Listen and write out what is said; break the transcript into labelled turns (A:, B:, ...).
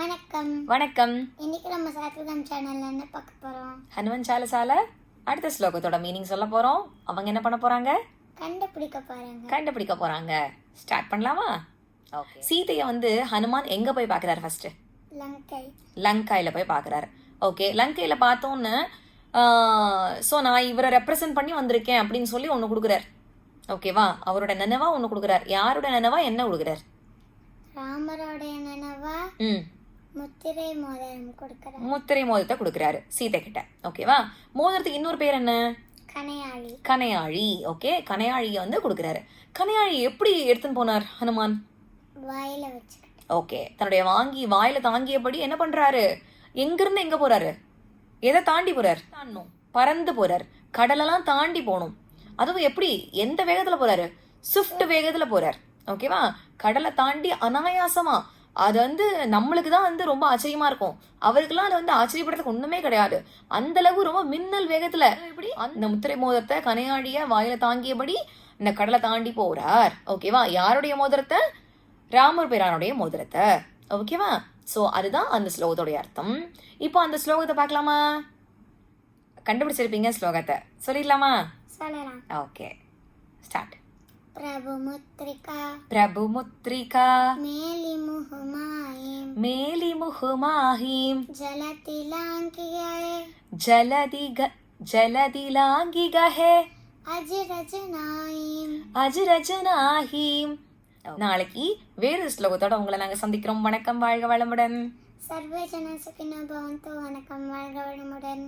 A: வணக்கம்.
B: வணக்கம்.
A: இன்னைக்கு நம்ம சாத்விகம் சேனல்ல என்ன பார்க்க போறோம்?
B: ஹனுமன் சாலசால அடுத்த ஸ்லோகத்தோட மீனிங் சொல்ல போறோம். அவங்க என்ன பண்ண போறாங்க? கண்டுபிடிக்க போறாங்க. ஸ்டார்ட் பண்ணலாமா? ஓகே. சீதையை ஹனுமான் எங்க போய் பாக்குறாரு? ஃபர்ஸ்ட் லங்கையில போய் பாக்குறாரு. ஓகே, லங்கையில பார்த்தோன்னு ஸோ நான் இவரை ரெப்ரசென்ட் பண்ணி வந்திருக்கேன் அப்படின்னு சொல்லி ஒன்று கொடுக்குறார். ஓகேவா? அவரோட நினைவா ஒன்று கொடுக்குறார். யாரோட நினைவா என்ன கொடுக்குறார்?
A: ராமரோட நினைவா
B: முத்திரை மோதிரத்தை கொடுக்குறாரு சீதை கிட்ட. ஓகேவா? மோதிரத்துக்கு இன்னொரு பேர் என்ன? கனையாழி. ஓகே, கனையாழியை கொடுக்குறாரு. கனையாழி எப்படி எடுத்துன்னு போனார் ஹனுமான்?
A: வாயில வச்சு.
B: ஓகே, தன்னுடைய வாயில தாங்கியபடி என்ன பண்றாரு? எங்கிருந்து எங்க போறாரு? எதை தாண்டி போறார்? பறந்து போறார். கடலெல்லாம் தாண்டி போகணும். அதுவும் எப்படி, எந்த வேகத்துல போறாரு? ஸ்விஃப்ட் வேகத்துல போறார். ஓகேவா? கடலை தாண்டி அனாயாசமா. அது நம்மளுக்கு தான் ரொம்ப ஆச்சரியமா இருக்கும். அவருக்கெல்லாம் அது ஆச்சரியப்படுறதுக்கு ஒண்ணுமே கிடையாது. அந்த அளவு ரொம்ப மின்னல் வேகத்துல இப்படி அந்த முத்திரை மோதிரத்தை கனையாழிய வாயில தாங்கியபடி இந்த கடலை தாண்டி போறார். ஓகேவா? யாருடைய மோதிரத்தை? ராமர் பிரானுடைய மோதிரத்தை. ஓகேவா? சோ அதுதான் அந்த ஸ்லோகத்தோடைய அர்த்தம். இப்போ அந்த ஸ்லோகத்தை பார்க்கலாமா? கண்டுபிடிச்சிருப்பீங்க ஸ்லோகத்தை. சொல்லிடலாமா? Okay, start. प्रभु मुत्रिका मेली मुह माहिम जलदि लांगी गहे अजरजनाहीम. நாளைக்கு வேறு ஸ்லோகத்தோட உங்களை நாங்க சந்திக்கிறோம். வணக்கம், வாழ்க வளமுடன்.
A: சர்வே ஜன சுகினோ பவந்து. வணக்கம், வாழ்க வளமுடன்.